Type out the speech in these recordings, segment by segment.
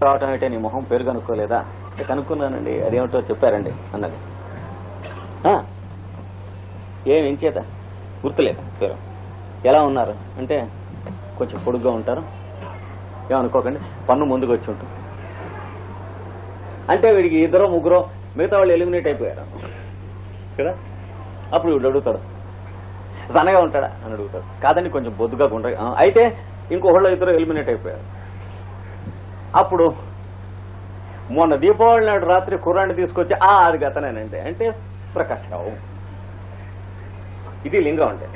రావటం ఏంటే నీ మొహం పేరు కనుక్కోలేదా? అంటే కనుక్కున్నానండి, అదేమిటో చెప్పారండి అన్నది. ఏం చేత గుర్తులేదు పేరు. ఎలా ఉన్నారు అంటే కొంచెం పొడుగ్గా ఉంటారు, ఏమనుకోకండి పన్ను ముందుకు వచ్చి ఉంటుంది. అంటే వీడికి ఇద్దరు ముగ్గురు, మిగతా వాళ్ళు ఎలిమినేట్ అయిపోయారు కదా. అప్పుడు వీడు అడుగుతాడు, సన్నగా ఉంటాడా అని అడుగుతాడు. కాదండి కొంచెం బొద్దుగా గుండ్రగా. అయితే ఇంకొకళ్ళు ఇద్దరు ఎలిమినేట్ అయిపోయారు. అప్పుడు మొన్న దీపావళి నాడు రాత్రి కుర్రాన్ని తీసుకొచ్చి అది గతనేనంటే అంటే ప్రకాశ్రావు. ఇది లింగం అంటే.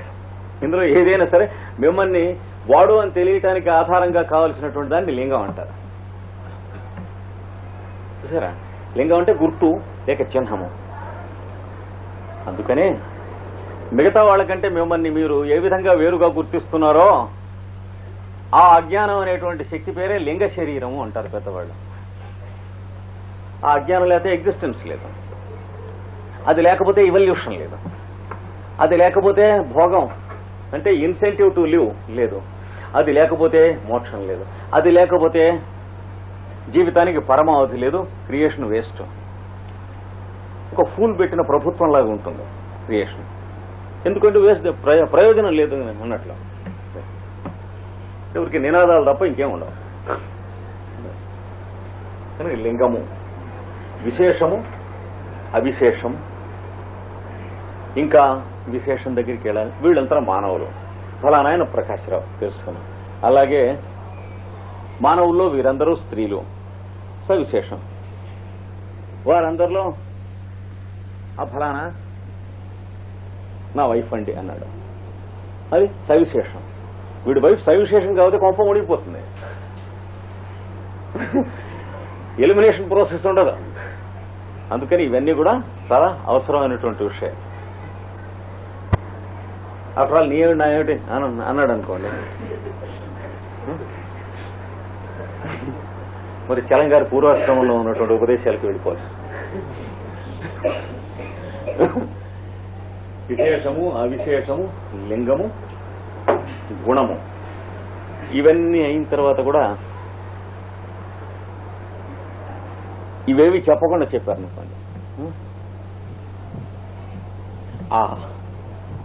ఇందులో ఏదైనా సరే మిమ్మల్ని వాడు అని తెలియటానికి ఆధారంగా కావలసినటువంటి దాన్ని లింగం అంటారు. చూసారా, లింగం అంటే గుర్తు లేక చిహ్నము. అందుకనే మిగతా వాళ్ళకంటే మిమ్మల్ని మీరు ఏ విధంగా వేరుగా గుర్తిస్తున్నారో ఆ అజ్ఞానం అనేటువంటి శక్తి పేరే లింగ శరీరము అంటారు పెద్దవాళ్ళు. ఆ అజ్ఞానం లేకపోతే ఎగ్జిస్టెన్స్ లేదు, అది లేకపోతే ఇవల్యూషన్ లేదు, అది లేకపోతే భోగం అంటే ఇన్సెంటివ్ టు లివ్ లేదు, అది లేకపోతే మోక్షం లేదు, అది లేకపోతే జీవితానికి పరమావధి లేదు, క్రియేషన్ వేస్ట్. ఒక ఫూల్ పెట్టిన ప్రభుత్వం లాగా ఉంటుంది క్రియేషన్. ఎందుకంటే వేస్ట్, ప్రయోజనం లేదు అన్నట్లు. ఎవరికి నినాదాలు తప్ప ఇంకేం ఉండవు. కానీ లింగము, విశేషము, అవిశేషం, ఇంకా విశేషం దగ్గరికి వెళ్ళాలి. వీళ్ళంతా మానవులు. ఫలానాయన ప్రకాశ్రావు తెలుసుకున్నాం. అలాగే మానవుల్లో వీరందరూ స్త్రీలు, సవిశేషం. వారందరిలో ఆ ఫలానా నా వైఫ్ అండి అన్నాడు, అది సవిశేషం. వీడి వైఫ్ సవిశేషం కాబట్టి కొంప ముడిగిపోతుంది, ఎలిమినేషన్ ప్రాసెస్ ఉండదు. అందుకని ఇవన్నీ కూడా చాలా అవసరమైనటువంటి విషయం. ఆఫ్టర్ ఆల్ నీయేమిటి నా ఏమిటి అన్నాడు అనుకోండి, మరి చలంగారి పూర్వాశ్రమంలో ఉన్నటువంటి ఉపదేశాలకు వెళ్ళిపోవాలి. విశేషము, అవిశేషము, లింగము, గుణము, ఇవన్నీ అయిన తర్వాత కూడా ఇవేవి చెప్పకుండా చెప్పారు అనుకోండి.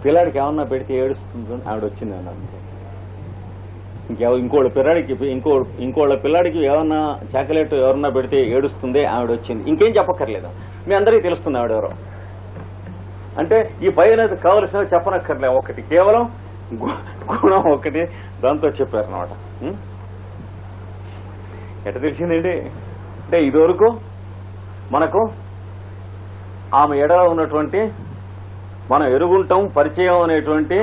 పిల్లాడికి ఏమన్నా పెడితే ఏడుస్తుంది ఆవిడ వచ్చింది అన్నారు. ఇంకోళ్ళ పిల్లాడికి ఇంకోళ్ళ పిల్లాడికి ఏమన్నా చాక్లెట్ ఎవరన్నా పెడితే ఏడుస్తుంది ఆవిడ వచ్చింది. ఇంకేం చెప్పక్కర్లేదు, మీ అందరికీ తెలుస్తుంది ఆవిడెవరో. అంటే ఈ పైన కావలసిన చెప్పనక్కర్లే, ఒకటి కేవలం గుణం ఒకటి దాంతో చెప్పారనమాట. ఎట తెలిసిందండి అంటే ఇదివరకు మనకు ఆమె ఎడలో ఉన్నటువంటి మనం ఎరుగుంటాం పరిచయం అనేటువంటి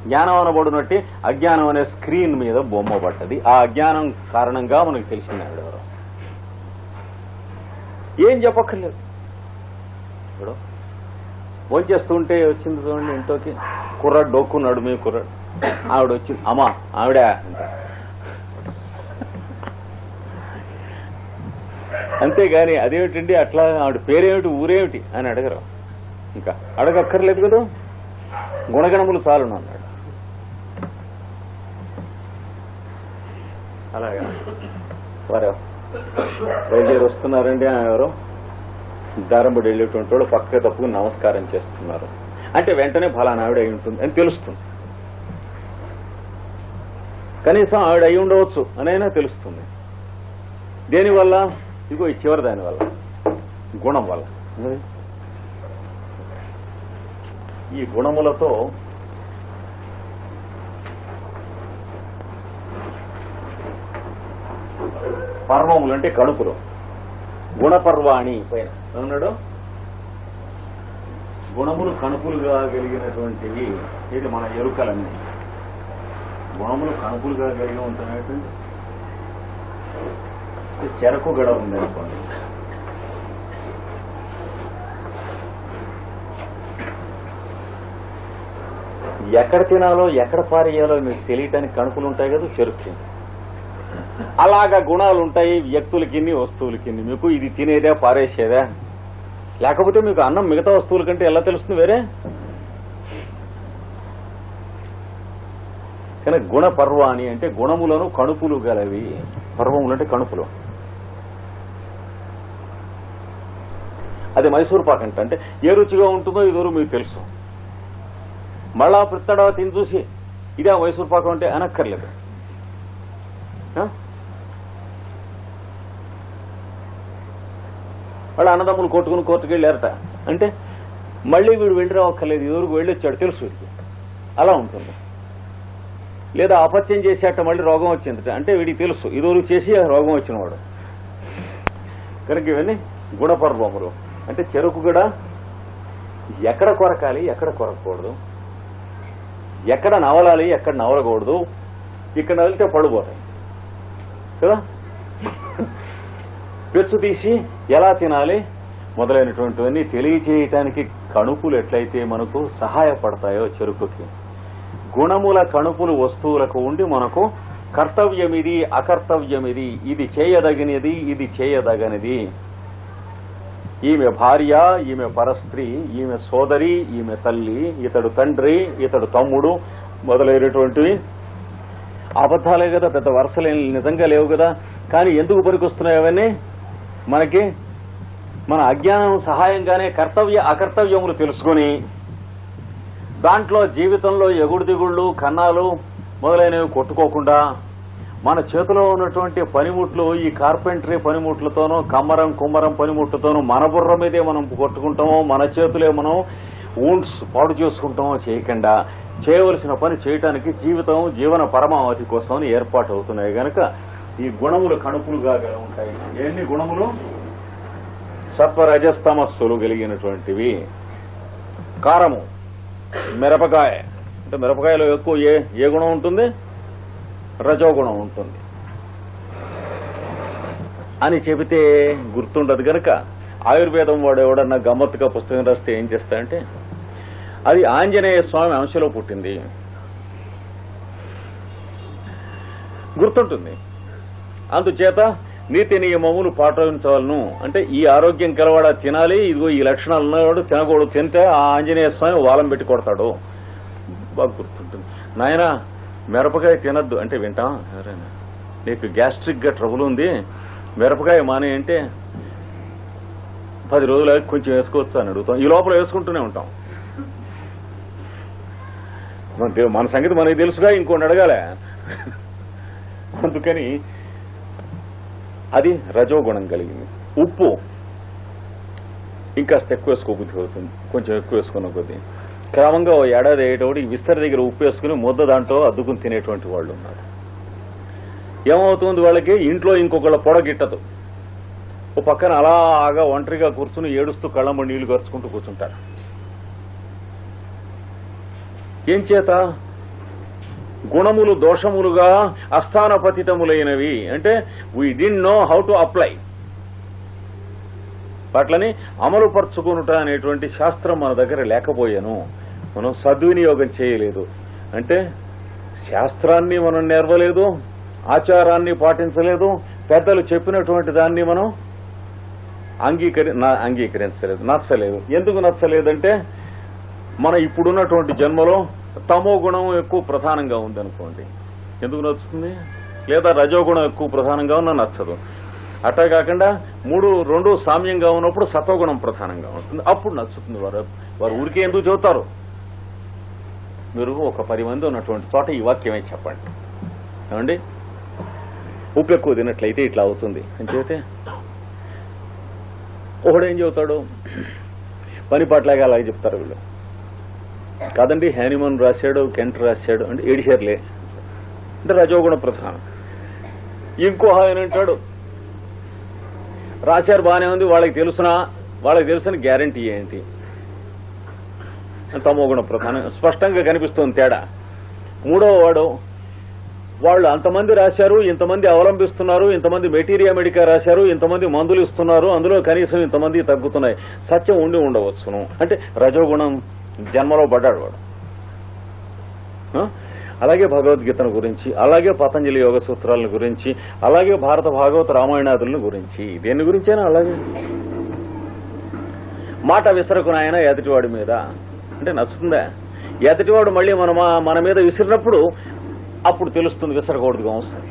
జ్ఞానం అనబడినట్టు అజ్ఞానం అనే స్క్రీన్ మీద బొమ్మ పడ్డది. ఆ అజ్ఞానం కారణంగా మనకు తెలిసింది ఆవిడెవరో. ఏం చెప్పక్కర్లేదు. ఇప్పుడు భోంచేస్తుంటే వచ్చింది చూడండి ఇంట్లోకి, కుర్రాడు డోక్కున్నాడు, మీ కుర్రాడు, ఆవిడ వచ్చింది, అమ్మా ఆవిడ అంతేగాని అదేమిటండి అట్లా ఆవిడ పేరేమిటి ఊరేమిటి అని అడగరు. ఇంకా అడగక్కర్లేదు కదా, గుణగణములు చాలును అన్నాడు. అలాగా వారు బయలుదేరి వస్తున్నారండి, ఎవరో దారంబడి వెళ్ళేటువంటి వాడు పక్క తప్పుకుని నమస్కారం చేస్తున్నారు అంటే వెంటనే ఫలానా ఆవిడ అయి ఉంటుంది అని తెలుస్తుంది. కనీసం ఆవిడ అయి ఉండవచ్చు అనైనా తెలుస్తుంది. దేనివల్ల? ఇగో ఈ చివరి దాని వల్ల, గుణం వల్ల. ఈ గుణములతో పర్వములు అంటే కణుపులు, గుణపర్వాణి పైన అన్నాడు. గుణములు కణుపులుగా కలిగినటువంటివి ఇది మన ఎరుకలన్నీ. గుణములు కణుపులుగా కలిగి ఉంటున్నటువంటి చెరకు గడ ఉంది అనుకోండి. ఎక్కడ తినాలో ఎక్కడ పారేయాలో మీకు తెలియటానికి కణుపులు ఉంటాయి కదా, చెరుకు. అలాగా గుణాలు ఉంటాయి వ్యక్తులకి, వస్తువులకి. మీకు ఇది తినేదే పారేసేదా? లేకపోతే మీకు అన్నం మిగతా వస్తువుల కంటే ఎలా తెలుస్తుంది వేరే? కానీ గుణ పర్వాణి అంటే గుణములను కణుపులు గలవి. పర్వములు అంటే కణుపులు. అది మైసూర్ పాక్ అంటే ఏ రుచిగా ఉంటుందో ఇదివరకు మీకు తెలుసు. మళ్ళా ప్రత్తడా తిని చూసి ఇదే మైసూర్ పాకం అంటే అనక్కర్లేదు. వాళ్ళ అన్నదమ్ములు కొట్టుకుని కోర్టుకు వెళ్ళారట అంటే మళ్ళీ వీడు వెళ్ళి రావక్కర్లేదు, ఇదివరకు వెళ్ళొచ్చాడు తెలుసు వీడికి, అలా ఉంటుంది. లేదా అపత్యం చేసేట మళ్ళీ రోగం వచ్చిందట అంటే వీడికి తెలుసు ఇదివరకు చేసి రోగం వచ్చినవాడు. కనుక ఇవన్నీ గుణపర్వములు. అంటే చెరుకు కూడా ఎక్కడ కొరకాలి, ఎక్కడ కొరకకూడదు, ఎక్కడ నవలాలి, ఎక్కడ నవలకూడదు, ఇక్కడ నవలితే పడిపోతాయి కదా, పెచ్చు తీసి ఎలా తినాలి మొదలైనటువంటివన్నీ తెలియచేయటానికి కణుపులు ఎట్లయితే మనకు సహాయపడతాయో చెరుకుకి, గుణముల కణుపులు వస్తువులకు ఉండి మనకు కర్తవ్యమిది అకర్తవ్యమిది, ఇది చేయదగినది ఇది చేయదగనిది, ఈమె భార్య, ఈమె పరస్త్రీ, ఈమె సోదరి, ఈమె తల్లి, ఇతడు తండ్రి, ఇతడు తమ్ముడు మొదలైనటువంటివి అబద్ధాలే కదా, పెద్ద వరుసలే నిజంగా లేవు కదా. కానీ ఎందుకు పనికొస్తున్నాయి అవన్నీ మనకి? మన అజ్ఞానం సహాయంగానే కర్తవ్య అకర్తవ్యములు తెలుసుకుని దాంట్లో జీవితంలో ఎగుడు దిగుళ్ళు కన్నాలు మొదలైనవి కొట్టుకోకుండా మన చేతిలో ఉన్నటువంటి పనిముట్లు ఈ కార్పెంటరీ పనిముట్లతోనూ కమ్మరం కుమ్మరం పనిముట్లతోనూ మన బుర్ర మీదే మనం కొట్టుకుంటామో మన చేతులే మనం ఊండ్స్ పాడు చేసుకుంటామో చేయకుండా చేయవలసిన పని చేయటానికి జీవితం జీవన పరమావధి కోసం ఏర్పాటు అవుతున్నాయి గనక ఈ గుణములు కణుపులుగా ఉంటాయి. ఎన్ని గుణములు? సత్వరజస్తమస్సులు కలిగినటువంటివి. కారము, మిరపకాయ అంటే మిరపకాయలో ఎక్కువ ఏ గుణం ఉంటుంది? రజోగుణం ఉంటుంది అని చెబితే గుర్తుండదు గనక ఆయుర్వేదం వాడు ఎవడన్నా గమ్మత్తుగా పుస్తకం రాస్తే ఏం చేస్తాడంటే అది ఆంజనేయ స్వామి అంశలో పుట్టింది గుర్తుంటుంది. అందుచేత నీతి నియమములు పాటించవలను అంటే ఈ ఆరోగ్యం కలవాడ తినాలి, ఇదిగో ఈ లక్షణాలు ఉన్నవాడు తినకూడదు, తింటే ఆ ఆంజనేయ స్వామి వాలం పెట్టి కొడతాడు. బాగా గుర్తుంటుంది. నాయన మిరపకాయ తినద్దు అంటే వింటాం ఎవరైనా? నీకు గ్యాస్ట్రిక్ గా ట్రబుల్ ఉంది, మిరపకాయ మానే అంటే 10 రోజులు కొంచెం వేసుకోవచ్చు అని అడుగుతాం. ఈ లోపల వేసుకుంటూనే ఉంటాం. మన సంగతి మనకి తెలుసుగా, ఇంకోటి అడగాలే. అందుకని అది రజోగుణం కలిగింది. ఉప్పు ఇంకాస్త ఎక్కువ వేసుకోబుద్ధి అవుతుంది, కొంచెం ఎక్కువ వేసుకున్న కొద్దీ క్రమంగా ఏడాది అయ్యేటప్పుడు ఈ విస్తరి దగ్గర ఉప్పు వేసుకుని ముద్ద దాంట్లో అద్దుకుని తినేటువంటి వాళ్ళు ఉన్నారు. ఏమవుతుంది వాళ్ళకి? ఇంట్లో ఇంకొకళ్ళ పొడగిట్టదు. ఓ పక్కన అలాగా ఒంటరిగా కూర్చుని ఏడుస్తూ కళ్ళమ్మ నీళ్లు ఖర్చుకుంటూ కూర్చుంటారు. ఏం చేత? గుణములు దోషములుగా అస్థానపతితములైనవి. అంటే we did know how to apply, వాట్లని అమలు పరుచుకునుట అనేటువంటి శాస్త్రం మన దగ్గర లేకపోయాను, మనం సద్వినియోగం చేయలేదు. అంటే శాస్త్రాన్ని మనం నేర్వలేదు, ఆచారాన్ని పాటించలేదు, పెద్దలు చెప్పినటువంటి దాన్ని మనం అంగీకరించలేదు, నచ్చలేదు. ఎందుకు నచ్చలేదంటే మన ఇప్పుడున్నటువంటి జన్మలో తమో గుణం ఎక్కువ ప్రధానంగా ఉందనుకోండి, ఎందుకు నచ్చుతుంది? లేదా రజోగుణం ఎక్కువ ప్రధానంగా ఉన్నా నచ్చదు. అట్టా కాకుండా 2 సామ్యంగా ఉన్నప్పుడు సత్వగుణం ప్రధానంగా ఉంటుంది, అప్పుడు నచ్చుతుంది. వారు ఊరికే ఎందుకు చెబుతారు? మీరు ఒక 10 మంది ఉన్నటువంటి చోట ఈ వాక్యమే చెప్పండి, ఏమండి ఉప్పు ఎక్కువ తినట్లయితే ఇట్లా అవుతుంది అని చెబితే ఒకడేం చెబుతాడు? పని పాటలాగా అలాగే చెప్తారు వీళ్ళు. కాదండి హ్యానిమన్ రాశాడు, కెంట్ రాశాడు అంటే ఏడిషర్లే అంటే రజోగుణ ప్రధానం. ఇంకో ఆయన అంటాడు రాశారు బాగానే ఉంది, వాళ్ళకి తెలుసుని గ్యారంటీ ఏంటి? తమోగుణ ప్రధానం స్పష్టంగా కనిపిస్తుంది తేడా. మూడవ వాడు వాళ్ళు అంతమంది రాశారు, ఇంతమంది అవలంబిస్తున్నారు, ఇంతమంది మెటీరియా మెడికా రాశారు, ఇంతమంది మందులు ఇస్తున్నారు, అందులో కనీసం ఇంతమంది తగ్గుతున్నాయి, సత్యం ఉండి ఉండవచ్చును అంటే రజోగుణం జన్మలో పడ్డాడు వాడు. అలాగే భగవద్గీతను గురించి, అలాగే పతంజలి యోగ సూత్రాలను గురించి, అలాగే భారత భాగవత రామాయణాదులను గురించి, దేని గురించైనా అలాగే మాట విసరకునాయన ఎదుటివాడి మీద అంటే నచ్చుతుందా? ఎదుటివాడు మళ్ళీ మన మీద విసిరినప్పుడు అప్పుడు తెలుస్తుంది విసరకూడదుగా వస్తుంది.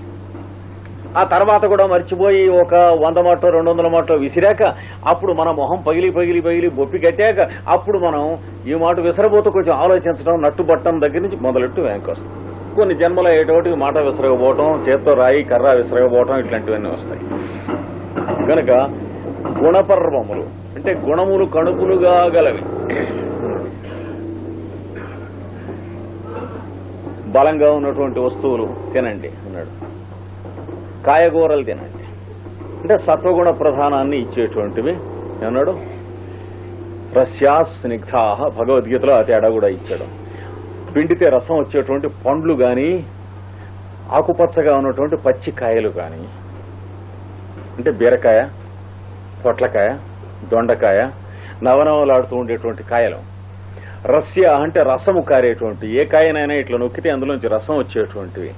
ఆ తర్వాత కూడా మర్చిపోయి ఒక 100 మాటో 200 మాటో విసిరాక అప్పుడు మన మొహం పగిలి పగిలి పగిలి బొప్పి కట్టాక అప్పుడు మనం ఈ మాట విసరబోతూ కొంచెం ఆలోచించడం నట్టు పట్టడం దగ్గర నుంచి మొదలెట్టు వెనక్కి వస్తుంది. కొన్ని జన్మల ఏటోటి మాట విసరగపోవటం, చేత్తో రాయి కర్ర విసరగపోవటం ఇట్లాంటివన్నీ వస్తాయి. కనుక గుణపర్వములు అంటే గుణములు కణుపులుగా గలవి. బలంగా ఉన్నటువంటి వస్తువులు తినండి అన్నాడు. కాయగూరలు తినండి అంటే సత్వగుణ ప్రధానాన్ని ఇచ్చేటువంటివి అన్నాడు. రస్యా స్నిగ్ధా భగవద్గీతలో ఆ తేడా కూడా ఇచ్చాడు. పిండితే రసం వచ్చేటువంటి పండ్లు గాని, ఆకుపచ్చగా ఉన్నటువంటి పచ్చి కాయలు గాని, అంటే బీరకాయ, పొట్లకాయ, దొండకాయ, నవనవలాడుతూ ఉండేటువంటి కాయలు. రస్య అంటే రసము కారేటువంటి, ఏ కాయనైనా ఇట్లా నొక్కితే అందులోంచి రసం వచ్చేటువంటివి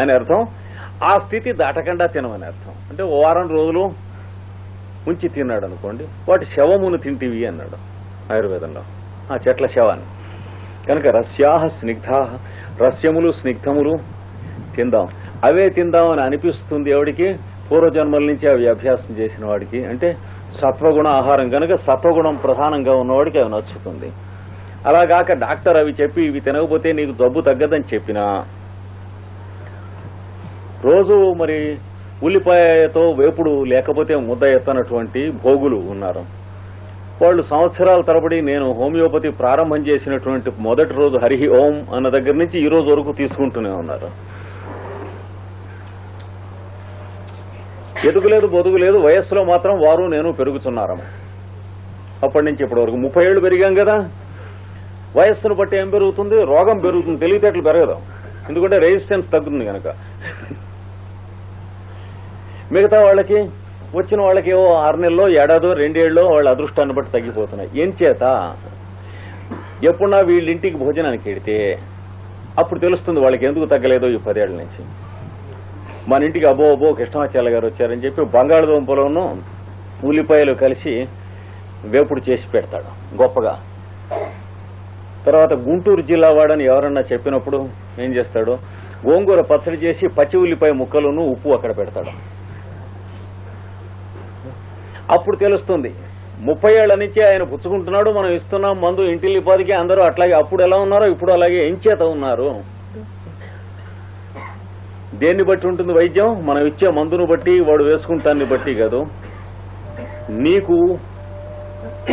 అని అర్థం. ఆ స్థితి దాటకుండా తినమని అర్థం. అంటే ఓ వారం రోజులు ఉంచి తిన్నాడు అనుకోండి, వాటి శవమును తింటివి అన్నాడు ఆయుర్వేదంలో, ఆ చెట్ల శవాన్ని. కనుక రస్యా స్నిగ్ధా, రస్యములు స్నిగ్ధములు తిందాం. అవే తిందామని అనిపిస్తుంది ఎవడికి? పూర్వజన్మల నుంచి అవి అభ్యాసం చేసిన వాడికి. అంటే సత్వగుణ ఆహారం కనుక సత్వగుణం ప్రధానంగా ఉన్నవాడికి అవి నచ్చుతుంది. అలాగాక డాక్టర్ అవి చెప్పి ఇవి తినకపోతే నీకు జబ్బు తగ్గదని చెప్పినా, రోజు మరి ఉల్లిపాయతో వేపుడు లేకపోతే ముద్ద ఎత్తనటువంటి భోగులు ఉన్నారు. వాళ్ళు సంవత్సరాల తరబడి నేను హోమియోపతి ప్రారంభం చేసినటువంటి మొదటి రోజు హరి ఓం అన్న దగ్గర నుంచి ఈ రోజు వరకు తీసుకుంటూనే ఉన్నారు. ఎదుగులేదు బొదుగులేదు, వయస్సులో మాత్రం వారు నేను పెరుగుతున్నారము. అప్పటి నుంచి ఇప్పటి వరకు 30 ఏళ్లు పెరిగాం కదా. వయస్సును బట్టి ఏం పెరుగుతుంది? రోగం పెరుగుతుంది, తెలివితేటలు పెరగదు. ఎందుకంటే రెసిస్టెన్స్ తగ్గుతుంది కనుక. మిగతా వాళ్ళకి వచ్చిన వాళ్ళకి 6 నెలలో, ఏడాదో, 2 ఏళ్ళలో వాళ్ళ అదృష్టాన్ని బట్టి తగ్గిపోతున్నాయి. ఏం చేత? ఎప్పుడన్నా వీళ్ళింటికి భోజనానికి వెడితే అప్పుడు తెలుస్తుంది వాళ్ళకి ఎందుకు తగ్గలేదో ఈ 10 ఏళ్ల నుంచి. మన ఇంటికి అబ్బో కృష్ణమాచార్య గారు వచ్చారని చెప్పి బంగాళదుంపలోనూ ఉల్లిపాయలు కలిసి వేపుడు చేసి పెడతాడు గొప్పగా. తర్వాత గుంటూరు జిల్లా వాడని ఎవరన్నా చెప్పినప్పుడు ఏం చేస్తాడు? గోంగూర పచ్చడి చేసి పచ్చి ఉల్లిపాయ ముక్కలను ఉప్పు అక్కడ పెడతాడు. అప్పుడు తెలుస్తుంది 30 ఏళ్ల నుంచి ఆయన పుచ్చుకుంటున్నాడు, మనం ఇస్తున్నాం మందు ఇంటిల్లిపాదికి. అందరూ అట్లాగే అప్పుడు ఎలా ఉన్నారో ఇప్పుడు అలాగే ఎంచేత ఉన్నారు. దేన్ని బట్టి ఉంటుంది వైద్యం? మనం ఇచ్చే మందును బట్టి, వాడు వేసుకుంటాన్ని బట్టి కాదు. నీకు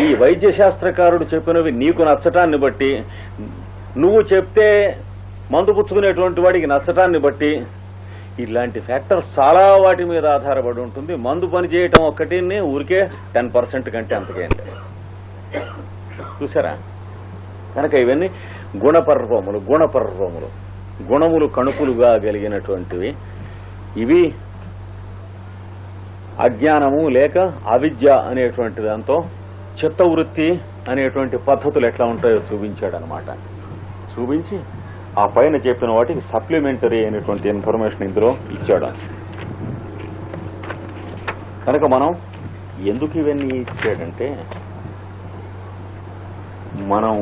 ఈ వైద్య శాస్త్రకారుడు చెప్పినవి నీకు నచ్చటాన్ని బట్టి, నువ్వు చెప్తే మందు పుచ్చుకునేటువంటి వాడికి నచ్చటాన్ని బట్టి, ఇలాంటి ఫ్యాక్టర్స్ చాలా వాటి మీద ఆధారపడి ఉంటుంది. మందు పని చేయటం ఒక్కటి ఊరికే 10% కంటే అంతకేంటి. చూసారా? కనుక ఇవన్నీ గుణపర్వములు. గుణములు కణుపులుగా కలిగినటువంటివి. ఇవి అజ్ఞానము లేక అవిద్య అనేటువంటి దాంతో చిత్తవృత్తి అనేటువంటి పద్ధతులు ఎట్లా ఉంటాయో చూపించాడనమాట. చూపించి ఆ పైన చెప్పిన వాటికి సప్లిమెంటరీ అయినటువంటి ఇన్ఫర్మేషన్ ఇందులో ఇచ్చాడు. కనుక మనం ఎందుకు ఇవన్నీ ఇచ్చాడంటే, మనం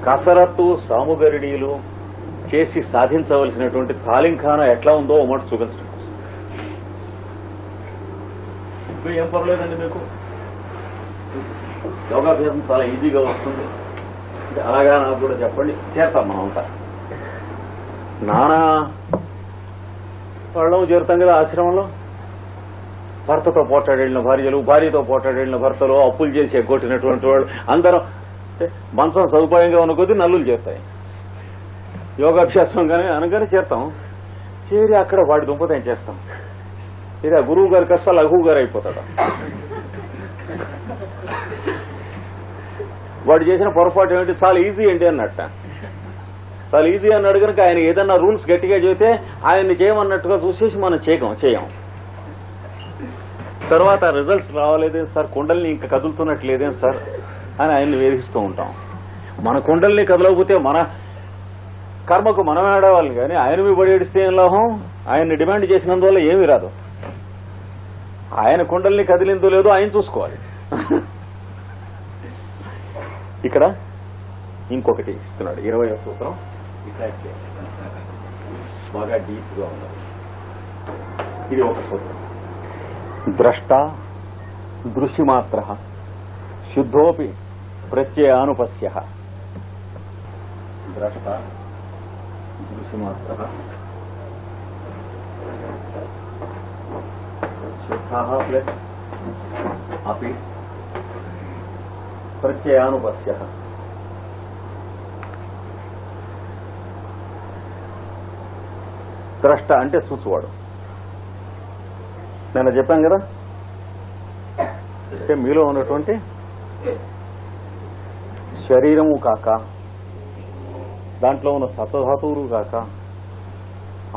కసరత్తు సాముగరిడీలు చేసి సాధించవలసినటువంటి తాలింఖానా ఎట్లా ఉందో మాట చూపించడం. ఏం పర్లేదండి, మీకు యోగాభ్యాసం చాలా ఈజీగా వస్తుంది. అలాగా నాకు కూడా చెప్పండి, చేస్తాం మనంతా. నానా వాళ్ళం చేరుతాం కదా ఆశ్రమంలో. భర్తతో పోటాడేళ్ళిన భార్యలు, భార్యతో పోటాడేళ్ళిన భర్తలు, అప్పులు చేసి ఎగ్గొట్టినటువంటి వాళ్ళు అందరం మంచం సదుపాయంగా ఉన్న కొద్దీ నల్లులు చేస్తాయి. యోగాభ్యాసం కానీ అనగానే చేస్తాం. చేరి అక్కడ వాడి దుంపతం చేస్తాం. ఇది ఆ గురువు గారి కష్ట లఘువు గారు అయిపోతాడు. వాడు చేసిన పొరపాటు ఏమిటి? చాలా ఈజీ ఏంటి అన్నట్ట. చాలా ఈజీ అన్నాడు కనుక ఆయన ఏదన్నా రూల్స్ గట్టిగా చెబితే ఆయన్ని చేయమన్నట్టుగా చూసేసి మనం చేయం. తర్వాత రిజల్ట్స్ రావాలేదేం సార్, కుండల్ని ఇంకా కదులుతున్నట్లేదేం సార్ అని ఆయన్ని వేధిస్తూ ఉంటాం. మన కుండల్ని కదలకపోతే మన కర్మకు మనమే ఆడేవాళ్ళు కానీ ఆయన మీ బడి ఏడిస్తే ఏం లాభం? ఆయన్ని డిమాండ్ చేసినందువల్ల ఏమీ రాదు. ఆయన కుండల్ని కదిలిందో లేదో ఆయన చూసుకోవాలి. ఇక్కడ ఇంకొకటి ఇస్తున్నాడు 20వ సూత్రం. బాగా డీప్ గా ఉన్నది. ఇది ఒక సూత్రం. ద్రష్ట దృశ్యమాత్ర శుద్ధోపి ప్రత్యయానుపశ్య. ద్రష్ట దృశ్యమాత్ర శుద్ధః ప్లస్ అపి ప్రత్యయానుపశ్య. ద్రష్ట అంటే చూచువాడు. నేను చెప్పాను కదా, అంటే మీలో ఉన్నటువంటి శరీరము కాక, దాంట్లో ఉన్న సత్వధాతువులు కాక,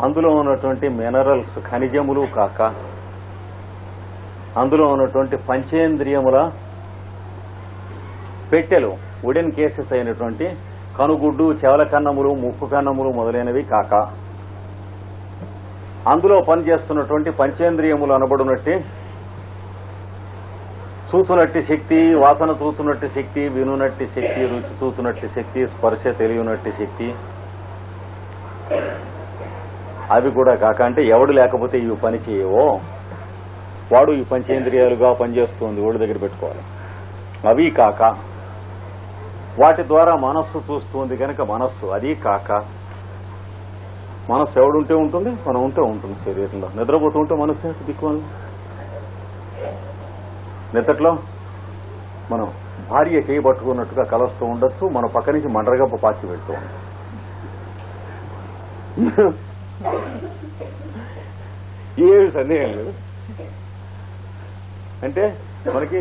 అందులో ఉన్నటువంటి మినరల్స్ ఖనిజములు కాక, అందులో ఉన్నటువంటి పంచేంద్రియముల పెట్టెలు వుడెన్ కేసెస్ అయినటువంటి కనుగుడ్డు, చెవల కన్నములు, ముక్కు కన్నములు మొదలైనవి కాక, అందులో పనిచేస్తున్నటువంటి పంచేంద్రియములు అనబడినట్టి చూచునట్టి శక్తి, వాసన చూచునట్టి శక్తి, వినునట్టి శక్తి, రుచి చూచునట్టి శక్తి, స్పర్శ తెలియనట్టి శక్తి, అవి కూడా కాక, అంటే ఎవడు లేకపోతే ఇవి పని చేయవో వాడు ఈ పంచేంద్రియాలుగా పనిచేస్తుంది, ఓడి దగ్గర పెట్టుకోవాలి. అవి కాక, వాటి ద్వారా మనస్సు చూస్తుంది కనుక మనస్సు, అది కాక, మనస్సు ఎవడుంటే ఉంటుంది, మనం ఉంటే ఉంటుంది శరీరంలో. నిద్రపోతూ ఉంటే మనస్సు దిక్కుమని, నిద్రలో మనం భార్య చేయబట్టుకున్నట్టుగా కలుస్తూ ఉండొచ్చు, మన పక్క నుంచి మండరగప్ప పాచి పెడుతూ ఉంటాం. ఏమి సందేహం లేదు. అంటే మనకి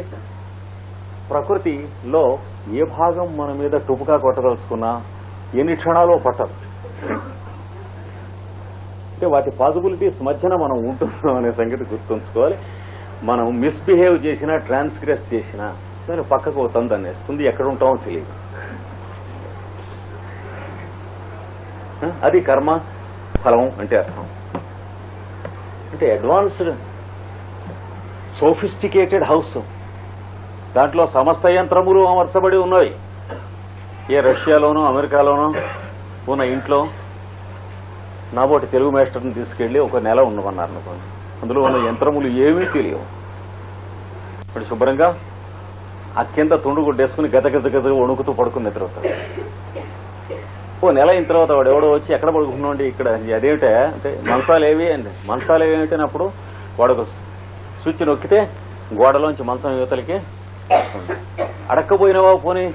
ప్రకృతిలో ఏ భాగం మన మీద టుపుగా కొట్టదలుచుకున్నా ఎన్ని క్షణాలో పట్టదు. అంటే వాటి పాసిబిలిటీస్ మధ్యన మనం ఉంటున్నాం అనే సంగతి గుర్తుంచుకోవాలి. మనం మిస్బిహేవ్ చేసినా, ట్రాన్స్గ్రెస్ చేసినా దాని పక్కకు తందనేస్తుంది, ఎక్కడ ఉంటామో తెలియదు. అది కర్మ ఫలం అంటే అర్థం. అంటే అడ్వాన్స్డ్ సోఫిస్టికేటెడ్ హౌస్, దాంట్లో సమస్త యంత్రములు అమర్చబడి ఉన్నవి. ఏ రష్యాలోనో అమెరికాలోనో ఉన్న ఇంట్లో నాబోటి తెలుగు మాస్టర్ని తీసుకెళ్లి ఒక నెల ఉండమన్నారు అనుకోండి, అందులో ఉన్న యంత్రములు ఏమీ తెలియవు. ఇప్పుడు శుభ్రంగా ఆ కింద తుండు గుడ్డేసుకుని గద గద గద వణుకుతూ పడుకుని నిద్రవుతాడు. ఓ నెల అయిన తర్వాత వాడు ఎవడో వచ్చి ఎక్కడ పడుకుంటున్నాండి ఇక్కడ, అదేమిటే అంటే మంచాలేవి అండి. మంచాలేవి అప్పుడు వాడు ఒక స్విచ్ నొక్కితే గోడలోంచి మంచం యువతలకి అడక్కపోయినవా, పోనీ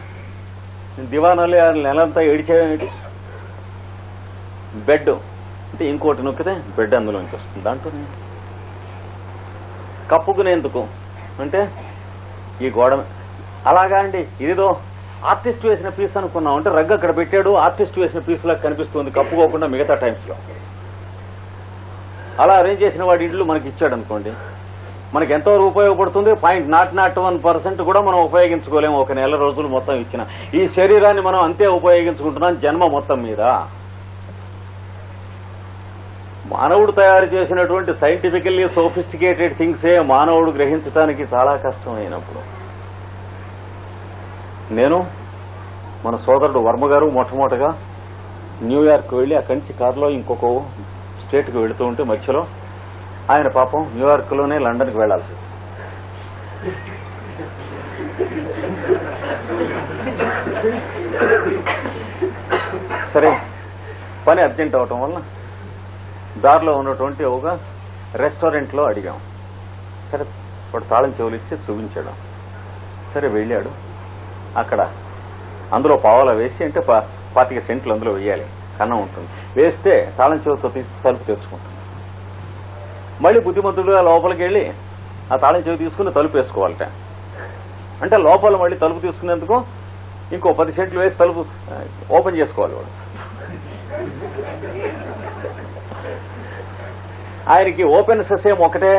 దివానాలే నెలంతా ఏడిచేవేమిటి. బెడ్ అంటే ఇంకోటి నొక్కితే బెడ్ అందులోంచి వస్తుంది. దాంట్లో కప్పుకునేందుకు అంటే ఈ గోడ అలాగా అండి. ఇదేదో ఆర్టిస్ట్ వేసిన పీస్ అనుకున్నాం, అంటే రగ్గు అక్కడ పెట్టాడు, ఆర్టిస్ట్ వేసిన పీస్ లాగా కనిపిస్తుంది కప్పుకోకుండా మిగతా టైమ్స్ లో. అలా అరేంజ్ చేసిన వాడి ఇంట్లో మనకి ఇచ్చాడు అనుకోండి, మనకి ఎంతవరకు ఉపయోగపడుతుంది? 0.01% కూడా మనం ఉపయోగించుకోలేము. ఒక నెల రోజులు మొత్తం ఇచ్చిన ఈ శరీరాన్ని మనం అంతే ఉపయోగించుకుంటున్నాం జన్మ మొత్తం మీద. మానవుడు తయారు చేసినటువంటి సైంటిఫికల్లీ సోఫిస్టికేటెడ్ థింగ్సే మానవుడు గ్రహించడానికి చాలా కష్టమైనప్పుడు, నేను మన సోదరుడు వర్మ గారు మొట్టమొదటిగా న్యూయార్క్ వెళ్లి అక్కడి నుంచి కారులో ఇంకొక స్టేట్ కి వెళుతూ ఉంటే మధ్యలో ఆయన పాపం న్యూయార్క్ లోనే లండన్ కి వెళ్లాల్సి వచ్చింది. సరే పని అర్జెంట్ అవటం వల్ల దారిలో ఉన్నటువంటి ఒక రెస్టారెంట్ లో అడిగాం. సరే వాడు తాళం చెవులు ఇచ్చి చూపించాడు. సరే వెళ్ళాడు. అక్కడ అందులో పావలా వేసి, అంటే 25 సెంట్లు అందులో వేయాలి, కన్నం ఉంటుంది, వేస్తే తాళం చెవుతో తీసి తలుపు తెచ్చుకుంటుంది. మళ్ళీ బుద్ధిమంతుడుగా లోపలికి వెళ్ళి ఆ తాళం చెవి తీసుకుని తలుపు వేసుకోవాలట. అంటే లోపల మళ్ళీ తలుపు తీసుకునేందుకు ఇంకో 10 సెంట్లు వేసి తలుపు ఓపెన్ చేసుకోవాలి వాడు. ఆయనకి ఓపెన్ సేమ్ ఒకటే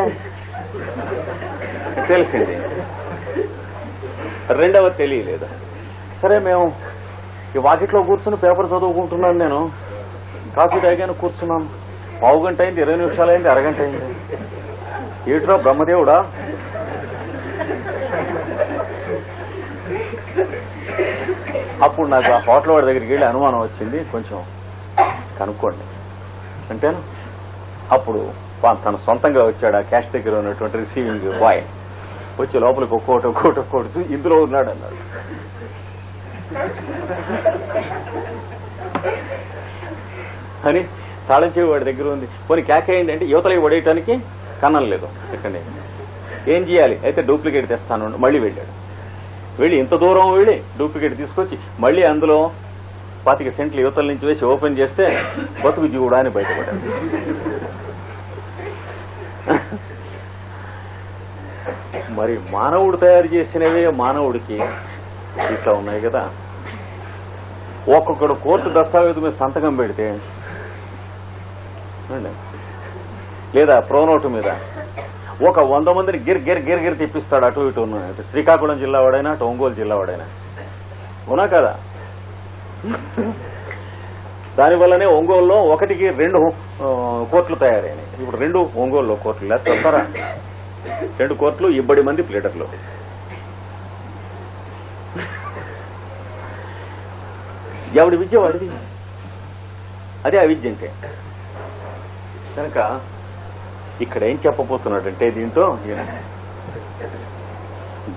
తెలిసింది, రెండవది తెలియలేదు. సరే మేము ఈ వాకిట్లో కూర్చుని పేపర్ చదువుకుంటున్నాను, నేను కాఫీ తాగాను, కూర్చున్నాను. పావు గంట అయింది, 20 నిమిషాలు అయింది, అరగంట అయింది. ఏట్రా బ్రహ్మదేవుడా, అప్పుడు నాకు ఆ హోటల్ వాడి దగ్గరికి వెళ్ళి అనుమానం వచ్చింది, కొంచెం కనుక్కోండి అంటేను. అప్పుడు తను సొంతంగా వచ్చాడు. ఆ క్యాష్ దగ్గర ఉన్నటువంటి రిసీవింగ్ బాయ్ వచ్చి లోపలికి ఒక్కోటి ఇందులో ఉన్నాడు అన్నాడు. అని తాళం చెవి వాడి దగ్గర ఉంది. కొన్ని క్యాక్ అయింది అంటే యువతలకి పడేయటానికి కన్నం లేదు. ఎక్కడే ఏం చేయాలి? అయితే డూప్లికేట్ తెస్తాను. మళ్ళీ వెళ్ళాడు. వెళ్ళి ఇంత దూరం వెళ్ళి డూప్లికేట్ తీసుకొచ్చి మళ్ళీ అందులో 25 సెంట్లు యువతల నుంచి వేసి ఓపెన్ చేస్తే బతుకు జీవుడా అని బయటపడాడు. మరి మానవుడు తయారు చేసినవే మానవుడికి ఇట్లా ఉన్నాయి కదా. ఒక్కొక్కడు కోర్టు దస్తావేజు మీద సంతకం పెడితే లేదా ప్రోనోటు మీద ఒక 100 మందిని గిర్ తిప్పిస్తాడు. అటు ఇటు ఉన్నాయి. శ్రీకాకుళం జిల్లా వాడైనా అటు ఒంగోలు జిల్లా వాడైనా అవునా కదా. దానివల్లనే ఒంగోలులో 1కి 2 కోర్టులు తయారైనాయి. ఇప్పుడు 2 ఒంగోలులో కోర్టులు లేదా చెప్తారా? 2 కోర్టులు 70 మంది ప్లేటర్లు. ఎవడి విద్య వాడిది. అదే అవిద్య అంటే. కనుక ఇక్కడ ఏం చెప్పబోతున్నాడంటే దీంతో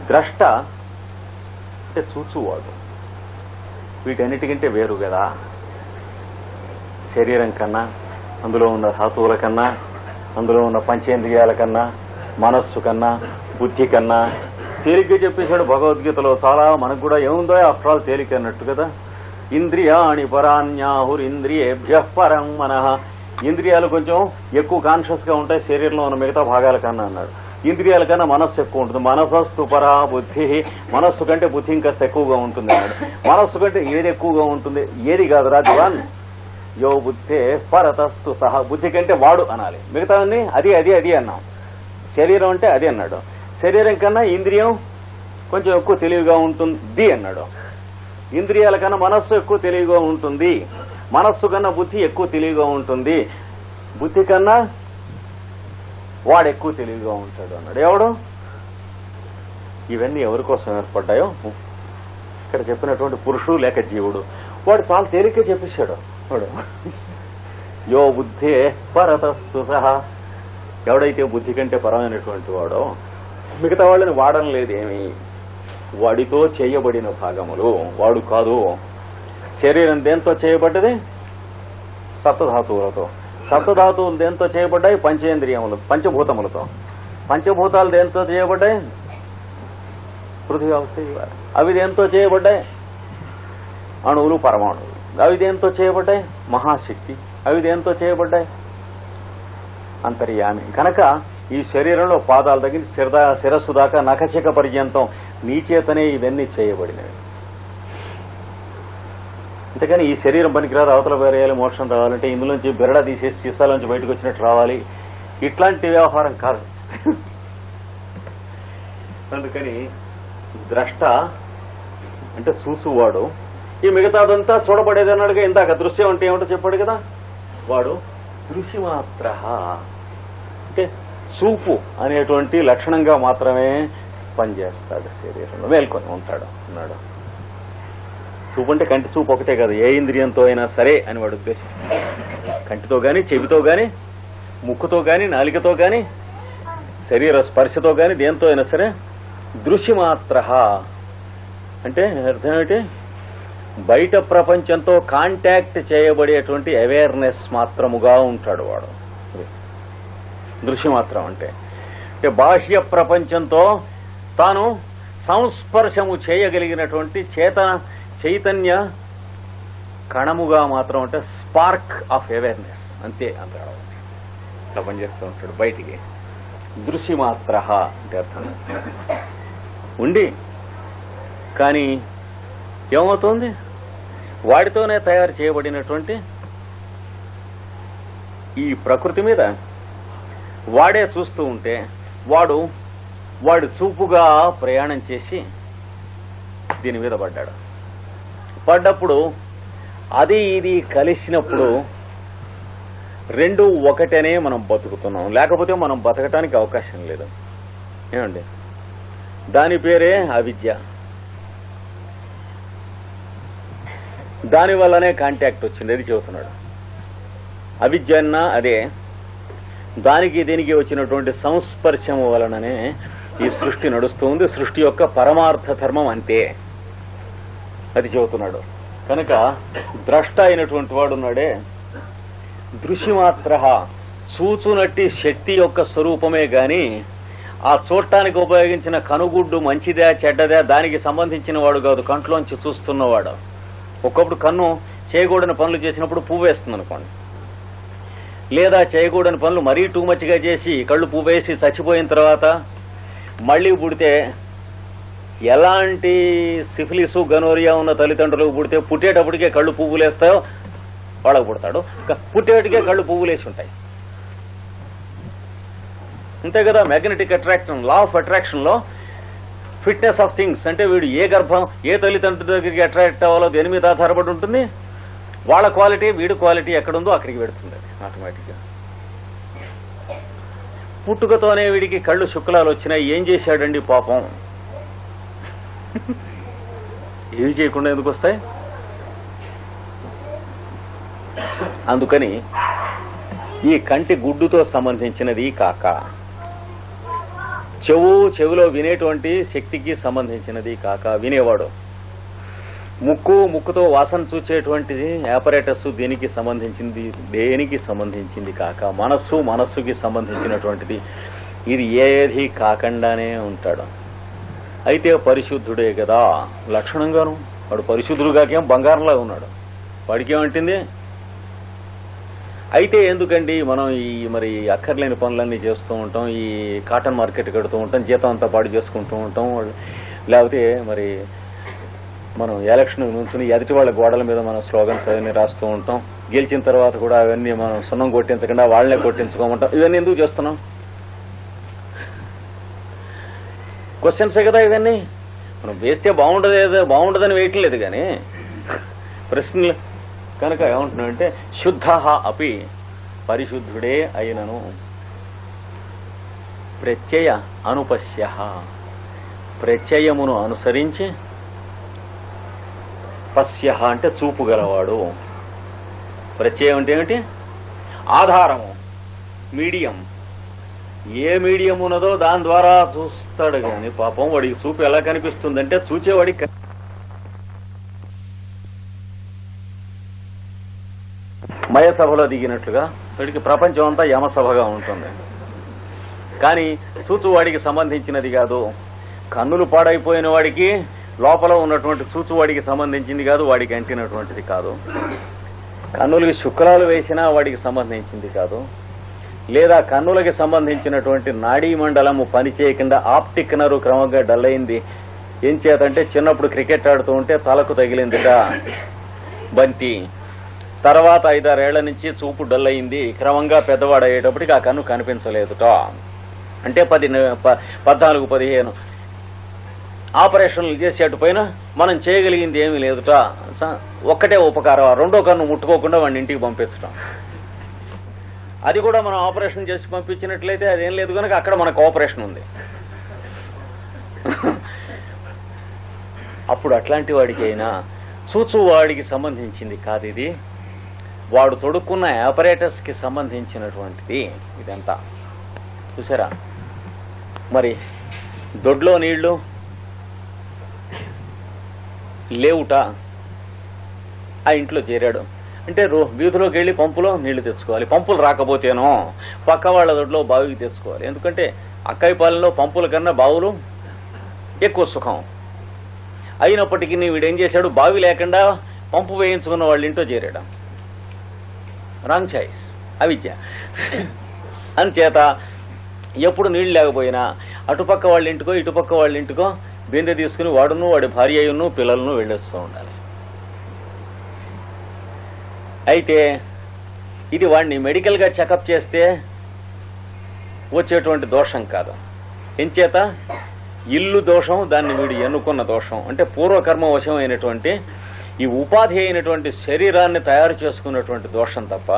ద్రష్ట అంటే చూచువాడు వీటన్నిటికంటే వేరు కదా. శరీరం కన్నా, అందులో ఉన్న ధాతువుల కన్నా, అందులో ఉన్న పంచేంద్రియాల కన్నా, మనస్సు కన్నా, బుద్ధి కన్నా తేలిగ్గా చెప్పేశాడు భగవద్గీతలో. చాలా మనకు కూడా ఏముందో ఆఫ్టర్ ఆల్ తేలిక అన్నట్టు కదా. ఇంద్రియాణి పరాణ్యాహురింద్రియేభ్యః పరం మనః. ఇంద్రియాలు కొంచెం ఎక్కువ కాన్షియస్ గా ఉంటాయి శరీరంలో ఉన్న మిగతా భాగాల కన్నా అన్నాడు. ఇంద్రియాల కన్నా మనస్సు ఎక్కువ ఉంటుంది. మనసస్తు పరా బుద్ధి. మనస్సు కంటే బుద్ధి ఇంకాస్త ఎక్కువగా ఉంటుంది అన్నాడు. మనస్సు కంటే ఏది ఎక్కువగా ఉంటుంది? ఏది కాదు రా దివాన్. యో బుద్ధే పరతస్తు సహా. బుద్ధి కంటే వాడు అనాలి. మిగతావన్నీ అది అన్నాం. శరీరం అంటే అది అన్నాడు. శరీరం కన్నా ఇంద్రియం కొంచెం ఎక్కువ తెలివిగా ఉంటుంది అన్నాడు. ఇంద్రియాల కన్నా మనస్సు ఎక్కువ తెలివిగా ఉంటుంది. మనస్సు కన్నా బుద్ధి ఎక్కువ తెలివిగా ఉంటుంది. బుద్ధి కన్నా వాడు ఎక్కువ తెలివిగా ఉంటాడు అన్నాడు. ఎవడు? ఇవన్నీ ఎవరి కోసం ఏర్పడ్డాయో ఇక్కడ చెప్పినటువంటి పురుషుడు లేక జీవుడు. వాడు చాలా తేలిగ్గా చెప్పేశాడు. వాడు యో బుద్ధే పరతస్తు సహా. ఎవడైతే బుద్ధి కంటే పరమైనటువంటి వాడో మిగతా వాళ్ళని వాడడం లేదేమి. వాడితో చేయబడిన భాగములు వాడు కాదు. శరీరం దేంతో చేయబడ్డది? సప్తధాతువులతో. సప్తధాతువులు దేంతో చేయబడ్డాయి? పంచేంద్రియములు, పంచభూతములతో. పంచభూతాలు దేంతో చేయబడ్డాయి? పృథ్వీ అవి దేంతో చేయబడ్డాయి? అణువులు, పరమాణువులు. అవి దేంతో చేయబడ్డాయి? మహాశక్తి. అవి దేంతో చేయబడ్డాయి? అంతర్యామి. కనుక ఈ శరీరంలో పాదాల దగ్గర శిరస్సు దాకా నఖశిఖ పర్యంతం నీ చేతనే ఇవన్నీ చేయబడినవి. అంతేకాని ఈ శరీరం పనికిరాదు, అవతల వేరేయాలి, మోక్షం రావాలంటే ఇందులోంచి బెరడా తీసేసి సీసాలోంచి బయటకు వచ్చినట్టు రావాలి, ఇట్లాంటి వ్యవహారం కాదు. అందుకని ద్రష్ట అంటే చూసువాడు. ఈ మిగతాదంతా చూడబడేది అన్నాడుగా ఇందాక. దృశ్యం అంటే ఏమిటో చెప్పాడు కదా. వాడు దృశ్యమాత్ర అంటే చూపు అనేటువంటి లక్షణంగా మాత్రమే పనిచేస్తాడు. శరీరంలో మేల్కొని ఉంటాడు అన్నాడు. చూపు అంటే కంటి చూపు ఒకటే కాదు, ఏ ఇంద్రియంతో అయినా సరే అని వాడు ఉద్దేశం. కంటితో గాని, చెవితో గాని, ముక్కుతో గాని, నాలికతో గాని, శరీర స్పర్శతో గాని, దేంతో అయినా సరే దృశ్యమాత్ర అంటే అర్థం ఏంటి? బయట ప్రపంచంతో కాంటాక్ట్ చేయబడేటువంటి అవేర్నెస్ మాత్రముగా ఉంటాడు వాడు. దృశ్యమాత్రం అంటే బాహ్య ప్రపంచంతో తాను సంస్పర్శము చేయగలిగినటువంటి చైతన్య కణముగా మాత్రం అంటే స్పార్క్ ఆఫ్ అవేర్నెస్ అంతే. అంత ఇట్లా పనిచేస్తూ ఉంటాడు బయటికి. దృశ్యమాత్ర అంటే అర్థం ఉండి కానీ ఏమవుతోంది? వాడితోనే తయారు చేయబడినటువంటి ఈ ప్రకృతి మీద వాడే చూస్తూ ఉంటే వాడు చూపుగా ప్రయాణం చేసి దీని మీద పడ్డప్పుడు అది ఇది కలిసినప్పుడు రెండు ఒకటనే మనం బతుకుతున్నాం. లేకపోతే మనం బతకటానికి అవకాశం లేదు. ఏమండి? దాని పేరే అవిద్య. దానివల్లనే కాంటాక్ట్ వచ్చింది. అది చెబుతున్నాడు. అవిద్య అన్నా అదే, దానికి దీనికి వచ్చినటువంటి సంస్పర్శము వలననే ఈ సృష్టి నడుస్తూ ఉంది. సృష్టి యొక్క పరమార్థ ధర్మం అంతే, అది చెబుతున్నాడు. కనుక ద్రష్ట అయినటువంటి వాడున్నాడే, దృశ్యమాత్ర చూచునట్టి శక్తి యొక్క స్వరూపమే గాని ఆ చూడటానికి ఉపయోగించిన కనుగుడ్డు మంచిదా చెడ్డదా దానికి సంబంధించిన వాడు కాదు, కంట్లోంచి చూస్తున్నవాడు. ఒకప్పుడు కన్ను చేయకూడని పనులు చేసినప్పుడు పువ్వు వేస్తుంది అనుకోండి, లేదా చేయకూడని పనులు మరీ టూ మచ్గా చేసి కళ్ళు పువ్వేసి చచ్చిపోయిన తర్వాత మళ్లీ పుడితే, ఎలాంటి సిఫిలిసు గనోరియా ఉన్న తల్లిదండ్రులకు పుడితే పుట్టేటప్పటికే కళ్ళు పువ్వులేస్తాయో వాళ్ళకు పుడతాడు, పుట్టేటికే కళ్ళు పువ్వులేసి ఉంటాయి. అంతే కదా. Magnetic attraction, law of attraction లో ఫిట్నెస్ ఆఫ్ థింగ్స్ అంటే వీడు ఏ గర్భం ఏ తల్లిదండ్రుల దగ్గరికి అట్రాక్ట్ అవ్వాలో దేని మీద ఆధారపడి ఉంటుంది. వాళ్ళ క్వాలిటీ వీడి క్వాలిటీ ఎక్కడుందో అక్కడికి పెడుతుంది ఆటోమేటిక్ గా. పుట్టుకతోనే వీడికి కళ్ళు శుక్లాలు వచ్చినాయి, ఏం చేశాడండి పాపం? ఏమి చేయకుండా ఎందుకు వస్తాయి? అందుకని ఈ కంటి గుడ్డుతో సంబంధించినది కాక, చెవిలో వినేటువంటి శక్తికి సంబంధించినది కాక, వినేవాడు ముక్కుతో వాసన చూచేటువంటిది ఆపరేటర్స్ దేనికి సంబంధించింది కాక, మనస్సుకి సంబంధించినటువంటిది. ఇది ఏది కాకుండానే ఉంటాడు. అయితే పరిశుద్ధుడే కదా లక్షణంగాను. వాడు పరిశుద్ధుడు కాకేం బంగారంలా ఉన్నాడు, వాడికి ఏమంటుంది. అయితే ఎందుకండి మనం మరి అక్కర్లేని పనులన్నీ చేస్తూ ఉంటాం, ఈ కాటన్ మార్కెట్ కడుతూ ఉంటాం, జీతం అంతా పాడు చేసుకుంటూ ఉంటాం, లేకపోతే మరి మనం ఎలక్షన్ నుంచుని ఎదుటి వాళ్ళ గోడల మీద మనం స్లోగన్స్ అవన్నీ రాస్తూ ఉంటాం, గెలిచిన తర్వాత కూడా అవన్నీ మనం సున్నం కొట్టించకుండా వాళ్ళనే కొట్టించుకోమంటాం. ఇవన్నీ ఎందుకు చేస్తున్నాం? క్వశ్చన్సే కదా ఇవన్నీ. మనం వేస్తే బాగుండదని వేయటం లేదు కానీ ప్రశ్నలు. కనుక ఏమంటున్నాడంటే శుద్ధ అపి, పరిశుద్ధుడే అయినను, ప్రత్యయ అనుపశ్య, ప్రత్యయమును అనుసరించి, పశ్య అంటే చూపు గలవాడు. ప్రత్యయం అంటే ఏమిటి? ఆధారము, మీడియం. ఏ మీడియం ఉన్నదో దాని ద్వారా చూస్తాడు గాని పాపం వాడికి చూపు ఎలా కనిపిస్తుందంటే చూచేవాడికి మయసభలో దిగినట్లుగా వీడికి ప్రపంచం అంతా యమసభగా ఉంటుంది. కానీ చూచువాడికి సంబంధించినది కాదు. కన్నులు పాడైపోయిన వాడికి లోపల ఉన్నటువంటి చూచువాడికి సంబంధించింది కాదు, వాడికి అంటినటువంటిది కాదు. కన్నులకి శుక్లాలు వేసినా వాడికి సంబంధించింది కాదు. లేదా కన్నులకి సంబంధించినటువంటి నాడీ మండలము పనిచేయకుండా ఆప్టిక్ నర్వ్ క్రమంగా డల్ అయింది. ఏం చేతంటే చిన్నప్పుడు క్రికెట్ ఆడుతూ ఉంటే తలకు తగిలిందిట బంతి, తర్వాత 5-6 ఏళ్ల నుంచి చూపు డల్ అయింది, క్రమంగా పెద్దవాడయ్యేటప్పటికి ఆ కన్ను కనిపించలేదుట. అంటే 14-15 ఆపరేషన్లు చేసేటు పైన మనం చేయగలిగింది ఏమీ లేదుట. ఒక్కటే ఉపకారం, రెండో కన్ను ముట్టుకోకుండా వాడిని ఇంటికి పంపించడం. అది కూడా మనం ఆపరేషన్ చేసి పంపించినట్లయితే అదేం లేదు కనుక అక్కడ మనకు ఆపరేషన్ ఉంది. అప్పుడు అట్లాంటి వాడికి అయినా చూచువాడికి సంబంధించింది కాదు ఇది, వాడు తొడుక్కున్న ఆపరేటర్స్ కి సంబంధించినటువంటిది ఇదంతా. చూసారా? మరి దొడ్లో నీళ్లు లేవుట, ఆ ఇంట్లో చేరాడు అంటే వీధిలోకి వెళ్లి పంపులో నీళ్లు తెచ్చుకోవాలి. పంపులు రాకపోతేనో పక్క వాళ్ళ దొడ్లో బావికి తెచ్చుకోవాలి. ఎందుకంటే అక్కయ్య పాలెంలో పంపుల కన్నా బావులు ఎక్కువ సుఖం. అయినప్పటికీ వీడేం చేశాడు, బావి లేకుండా పంపు వేయించుకున్న వాళ్ళ ఇంట్లో చేరాడు. రాంగ్ చాయిస్, అవిద్య. అంచేత ఎప్పుడు నీళ్లు లేకపోయినా అటుపక్క వాళ్ళ ఇంటికో ఇటుపక్క వాళ్ళ ఇంటికో బిందె తీసుకుని వాడును వాడి భార్యను పిల్లలను వెళ్ళొస్తూ ఉండాలి. అయితే ఇది వాడిని మెడికల్ గా చెకప్ చేస్తే వచ్చేటువంటి దోషం కాదు. ఎంచేత ఇల్లు దోషం, దాన్ని వీడు ఎన్నుకున్న దోషం. అంటే పూర్వకర్మ వశమైనటువంటి ఈ ఉపాధి అయినటువంటి శరీరాన్ని తయారు చేసుకున్నటువంటి దోషం తప్ప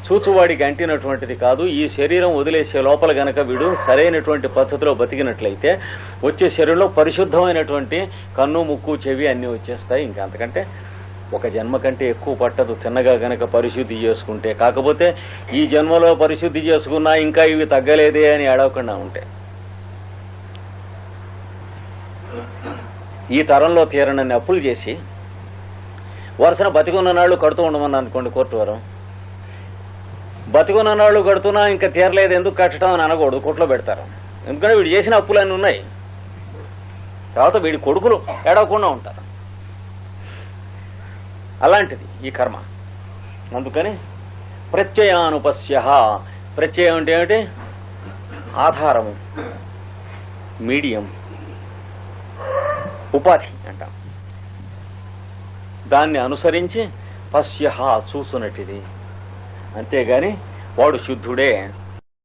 చూచువాడికి అంటినటువంటిది కాదు. ఈ శరీరం వదిలేసే లోపల గనక వీడు సరైనటువంటి పద్ధతిలో బతికినట్లయితే వచ్చే శరీరంలో పరిశుద్ధమైనటువంటి కన్ను ముక్కు చెవి అన్ని వచ్చేస్తాయి. ఇంకా అంతకంటే ఒక జన్మ కంటే ఎక్కువ పట్టదు తిన్నగా గనక పరిశుద్ధి చేసుకుంటే. కాకపోతే ఈ జన్మలో పరిశుద్ధి చేసుకున్నా ఇంకా ఇవి తగ్గలేదే అని ఏడవకుండా ఉంటే ఈ తరంలో తీరనన్ని అప్పులు చేసి వరుసన బతికున్న నాళ్ళు కడుతూ ఉండమని అనుకోండి కోర్టు వారం. బతికున్న నాళ్ళు కడుతున్నా ఇంకా తీరలేదు ఎందుకు కట్టడం అని అనకూడదు, కోర్టులో పెడతారు. ఎందుకంటే వీడు చేసిన అప్పులన్నీ ఉన్నాయి. తర్వాత వీడి కొడుకులు ఏడవకుండా ఉంటారు. అలాంటిది ఈ కర్మ. అందుకని ప్రత్యయానుపస్య. ప్రత్యయం అంటే ఏమిటి? ఆధారము, మీడియం, ఉపాధి అంటాం. దాన్ని అనుసరించి పశ్య చూసునట్టిది. అంతేగాని వాడు శుద్ధుడే